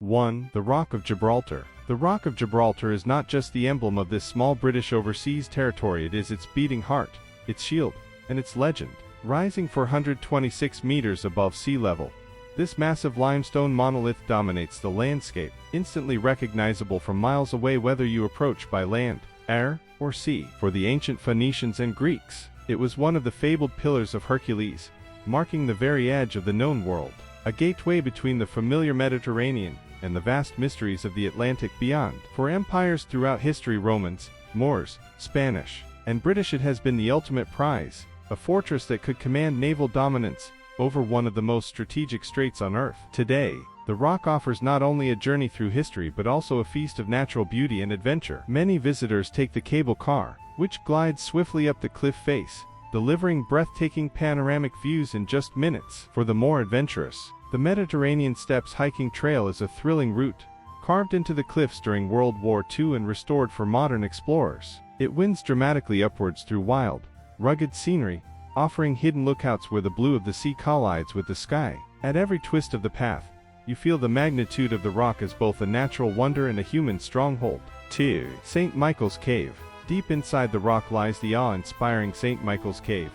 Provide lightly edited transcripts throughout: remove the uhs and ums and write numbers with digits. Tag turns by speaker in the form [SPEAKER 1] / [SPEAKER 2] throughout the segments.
[SPEAKER 1] 1. The Rock of Gibraltar. The Rock of Gibraltar is not just the emblem of this small British overseas territory, it is its beating heart, its shield, and its legend. Rising 426 meters above sea level, this massive limestone monolith dominates the landscape, instantly recognizable from miles away whether you approach by land, air, or sea. For the ancient Phoenicians and Greeks, it was one of the fabled pillars of Hercules, marking the very edge of the known world, a gateway between the familiar Mediterranean and the vast mysteries of the Atlantic beyond. For empires throughout history, Romans, Moors, Spanish, and British, it has been the ultimate prize, a fortress that could command naval dominance over one of the most strategic straits on Earth. Today, the Rock offers not only a journey through history but also a feast of natural beauty and adventure. Many visitors take the cable car, which glides swiftly up the cliff face, delivering breathtaking panoramic views in just minutes. For the more adventurous, the Mediterranean Steppes hiking trail is a thrilling route, carved into the cliffs during World War II and restored for modern explorers. It winds dramatically upwards through wild, rugged scenery, offering hidden lookouts where the blue of the sea collides with the sky. At every twist of the path, you feel the magnitude of the Rock as both a natural wonder and a human stronghold. 2. St. Michael's Cave. Deep inside the Rock lies the awe-inspiring St. Michael's Cave,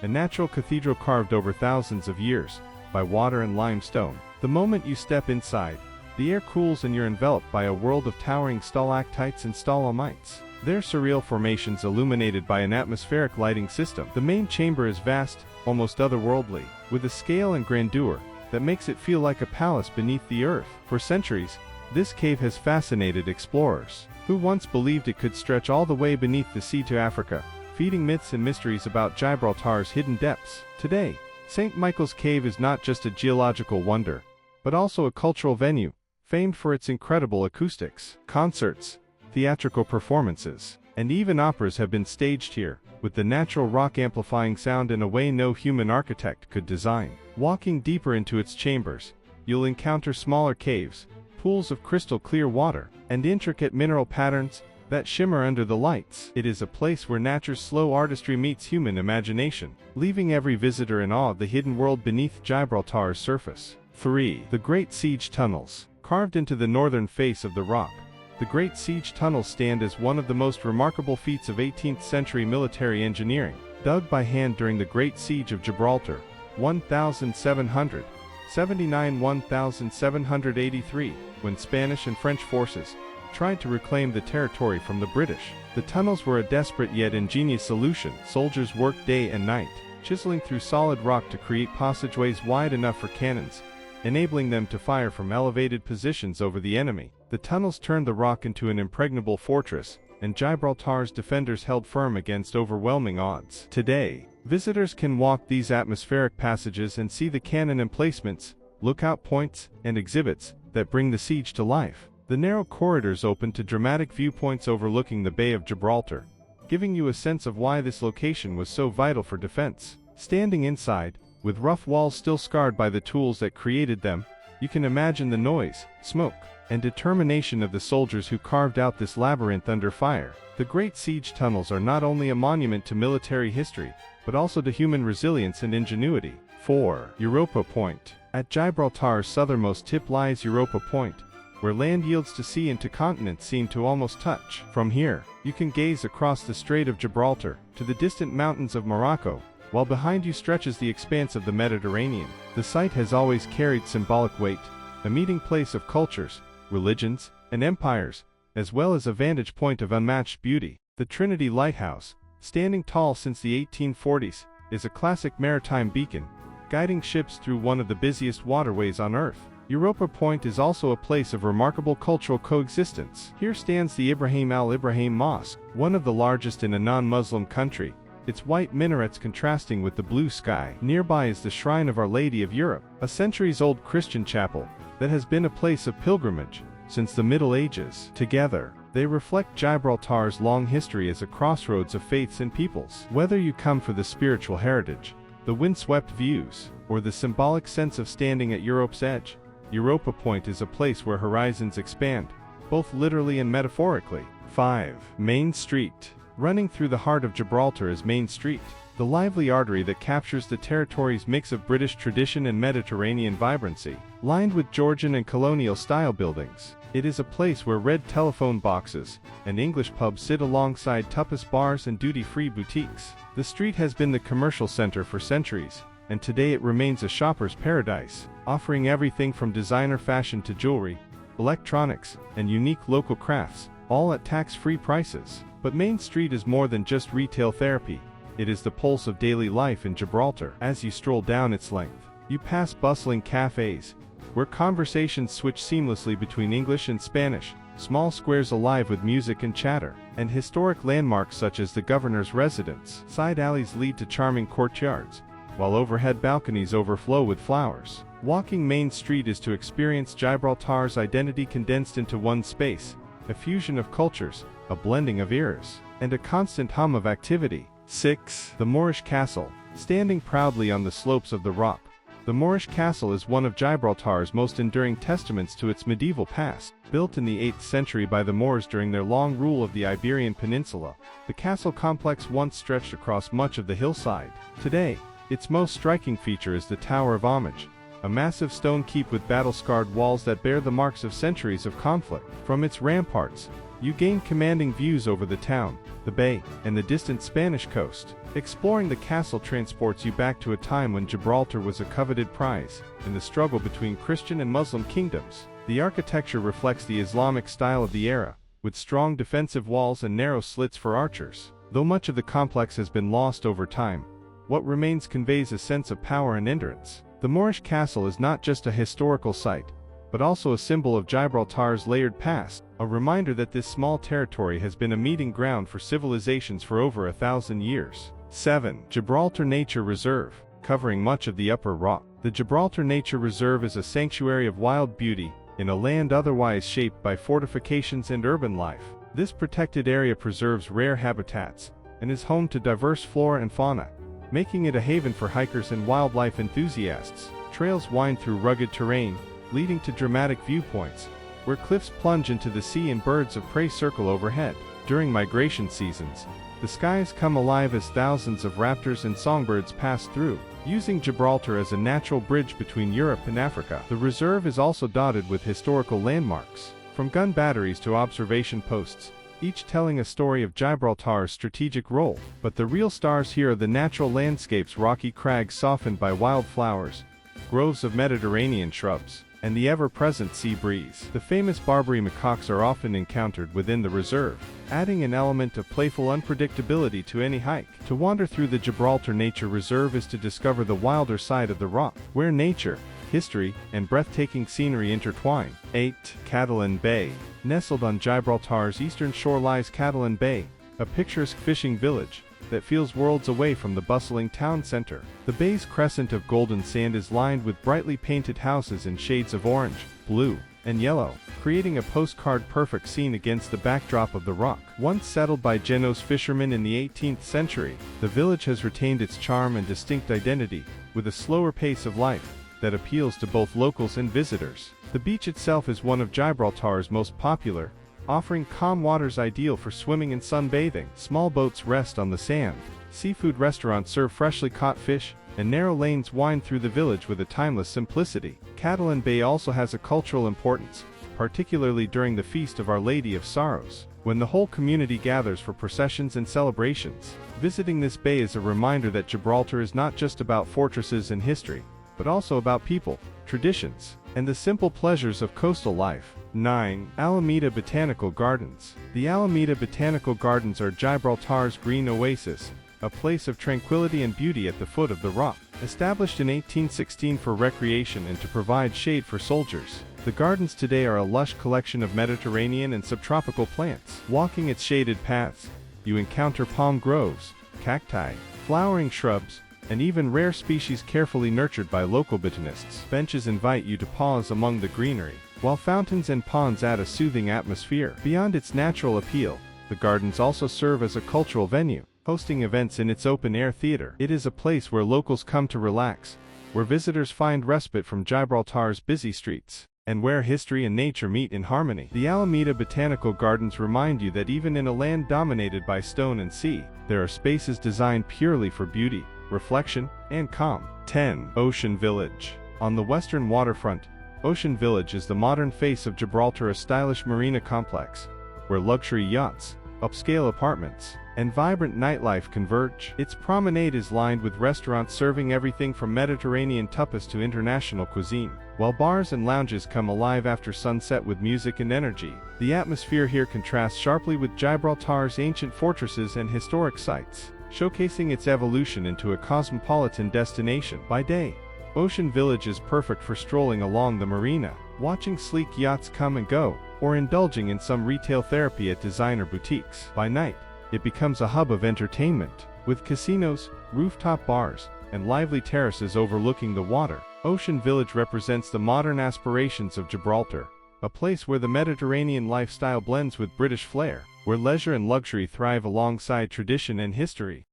[SPEAKER 1] a natural cathedral carved over thousands of years by water and limestone. The moment you step inside, the air cools and you're enveloped by a world of towering stalactites and stalagmites. They're surreal formations illuminated by an atmospheric lighting system. The main chamber is vast, almost otherworldly, with a scale and grandeur that makes it feel like a palace beneath the earth. For centuries, this cave has fascinated explorers, who once believed it could stretch all the way beneath the sea to Africa, feeding myths and mysteries about Gibraltar's hidden depths. Today, St. Michael's Cave is not just a geological wonder, but also a cultural venue, famed for its incredible acoustics. Concerts, theatrical performances, and even operas have been staged here, with the natural rock amplifying sound in a way no human architect could design. Walking deeper into its chambers, you'll encounter smaller caves, pools of crystal clear water, and intricate mineral patterns that shimmer under the lights. It is a place where nature's slow artistry meets human imagination, leaving every visitor in awe of the hidden world beneath Gibraltar's surface. 3. The Great Siege Tunnels. Carved into the northern face of the Rock, the Great Siege Tunnels stand as one of the most remarkable feats of 18th century military engineering. Dug by hand during the Great Siege of Gibraltar, 1779–1783, when Spanish and French forces tried to reclaim the territory from the British. The tunnels were a desperate yet ingenious solution. Soldiers worked day and night, chiseling through solid rock to create passageways wide enough for cannons, enabling them to fire from elevated positions over the enemy. The tunnels turned the Rock into an impregnable fortress, and Gibraltar's defenders held firm against overwhelming odds. Today, visitors can walk these atmospheric passages and see the cannon emplacements, lookout points, and exhibits that bring the siege to life. The narrow corridors open to dramatic viewpoints overlooking the Bay of Gibraltar, giving you a sense of why this location was so vital for defense. Standing inside, with rough walls still scarred by the tools that created them, you can imagine the noise, smoke, and determination of the soldiers who carved out this labyrinth under fire. The Great Siege Tunnels are not only a monument to military history, but also to human resilience and ingenuity. 4. Europa Point. At Gibraltar's southernmost tip lies Europa Point, where land yields to sea and to continents seem to almost touch. From here, you can gaze across the Strait of Gibraltar to the distant mountains of Morocco, while behind you stretches the expanse of the Mediterranean. The site has always carried symbolic weight, a meeting place of cultures, religions, and empires, as well as a vantage point of unmatched beauty. The Trinity Lighthouse, standing tall since the 1840s, is a classic maritime beacon, guiding ships through one of the busiest waterways on Earth. Europa Point is also a place of remarkable cultural coexistence. Here stands the Ibrahim al-Ibrahim Mosque, one of the largest in a non-Muslim country, its white minarets contrasting with the blue sky. Nearby is the Shrine of Our Lady of Europe, a centuries-old Christian chapel that has been a place of pilgrimage since the Middle Ages. Together, they reflect Gibraltar's long history as a crossroads of faiths and peoples. Whether you come for the spiritual heritage, the windswept views, or the symbolic sense of standing at Europe's edge, Europa Point is a place where horizons expand, both literally and metaphorically. 5. Main Street. Running through the heart of Gibraltar is Main Street, the lively artery that captures the territory's mix of British tradition and Mediterranean vibrancy. Lined with Georgian and colonial-style buildings, it is a place where red telephone boxes and English pubs sit alongside tapas bars and duty-free boutiques. The street has been the commercial center for centuries, and today it remains a shopper's paradise, offering everything from designer fashion to jewelry, electronics, and unique local crafts, all at tax-free prices. But Main Street is more than just retail therapy. It is the pulse of daily life in Gibraltar. As you stroll down its length, you pass bustling cafes, where conversations switch seamlessly between English and Spanish, small squares alive with music and chatter, and historic landmarks such as the governor's residence. Side alleys lead to charming courtyards, while overhead balconies overflow with flowers. Walking Main Street is to experience Gibraltar's identity condensed into one space, a fusion of cultures, a blending of eras, and a constant hum of activity. 6. The Moorish Castle. Standing proudly on the slopes of the Rock, the Moorish Castle is one of Gibraltar's most enduring testaments to its medieval past. Built in the 8th century by the Moors during their long rule of the Iberian Peninsula, the castle complex once stretched across much of the hillside. Today, its most striking feature is the Tower of Homage, a massive stone keep with battle-scarred walls that bear the marks of centuries of conflict. From its ramparts, you gain commanding views over the town, the bay, and the distant Spanish coast. Exploring the castle transports you back to a time when Gibraltar was a coveted prize in the struggle between Christian and Muslim kingdoms. The architecture reflects the Islamic style of the era, with strong defensive walls and narrow slits for archers. Though much of the complex has been lost over time, what remains conveys a sense of power and endurance. The Moorish Castle is not just a historical site, but also a symbol of Gibraltar's layered past, a reminder that this small territory has been a meeting ground for civilizations for over 1,000 years. 7. Gibraltar Nature Reserve. Covering much of the Upper Rock, the Gibraltar Nature Reserve is a sanctuary of wild beauty in a land otherwise shaped by fortifications and urban life. This protected area preserves rare habitats and is home to diverse flora and fauna, making it a haven for hikers and wildlife enthusiasts. Trails wind through rugged terrain, leading to dramatic viewpoints, where cliffs plunge into the sea and birds of prey circle overhead. During migration seasons, the skies come alive as thousands of raptors and songbirds pass through. Using Gibraltar as a natural bridge between Europe and Africa, the reserve is also dotted with historical landmarks, from gun batteries to observation posts, each telling a story of Gibraltar's strategic role. But the real stars here are the natural landscapes: rocky crags softened by wildflowers, groves of Mediterranean shrubs, and the ever-present sea breeze. The famous Barbary macaques are often encountered within the reserve, adding an element of playful unpredictability to any hike. To wander through the Gibraltar Nature Reserve is to discover the wilder side of the rock, where nature, history, and breathtaking scenery intertwine. 8. Catalan Bay. Nestled on Gibraltar's eastern shore lies Catalan Bay, a picturesque fishing village that feels worlds away from the bustling town center. The bay's crescent of golden sand is lined with brightly painted houses in shades of orange, blue, and yellow, creating a postcard-perfect scene against the backdrop of the rock. Once settled by Genoese fishermen in the 18th century, the village has retained its charm and distinct identity, with a slower pace of life that appeals to both locals and visitors. The beach itself is one of Gibraltar's most popular, offering calm waters ideal for swimming and sunbathing. Small boats rest on the sand, seafood restaurants serve freshly caught fish, and narrow lanes wind through the village with a timeless simplicity. Catalan Bay also has a cultural importance, particularly during the Feast of Our Lady of Sorrows, when the whole community gathers for processions and celebrations. Visiting this bay is a reminder that Gibraltar is not just about fortresses and history, but also about people, traditions, and the simple pleasures of coastal life. 9. Alameda Botanical Gardens. The Alameda Botanical Gardens are Gibraltar's green oasis, a place of tranquility and beauty at the foot of the rock. Established in 1816 for recreation and to provide shade for soldiers, the gardens today are a lush collection of Mediterranean and subtropical plants. Walking its shaded paths, you encounter palm groves, cacti, flowering shrubs, and even rare species carefully nurtured by local botanists. Benches invite you to pause among the greenery, while fountains and ponds add a soothing atmosphere. Beyond its natural appeal, the gardens also serve as a cultural venue, hosting events in its open-air theater. It is a place where locals come to relax, where visitors find respite from Gibraltar's busy streets. and where history and nature meet in harmony. The Alameda Botanical Gardens remind you that even in a land dominated by stone and sea, there are spaces designed purely for beauty, reflection, and calm. 10. Ocean Village. On the western waterfront, Ocean Village is the modern face of Gibraltar, a stylish marina complex, where luxury yachts, upscale apartments, and vibrant nightlife converge. Its promenade is lined with restaurants serving everything from Mediterranean tapas to international cuisine, while bars and lounges come alive after sunset with music and energy. The atmosphere here contrasts sharply with Gibraltar's ancient fortresses and historic sites, showcasing its evolution into a cosmopolitan destination. By day, Ocean Village is perfect for strolling along the marina, watching sleek yachts come and go, or indulging in some retail therapy at designer boutiques. By night, it becomes a hub of entertainment, with casinos, rooftop bars, and lively terraces overlooking the water. Ocean Village represents the modern aspirations of Gibraltar, a place where the Mediterranean lifestyle blends with British flair, where leisure and luxury thrive alongside tradition and history.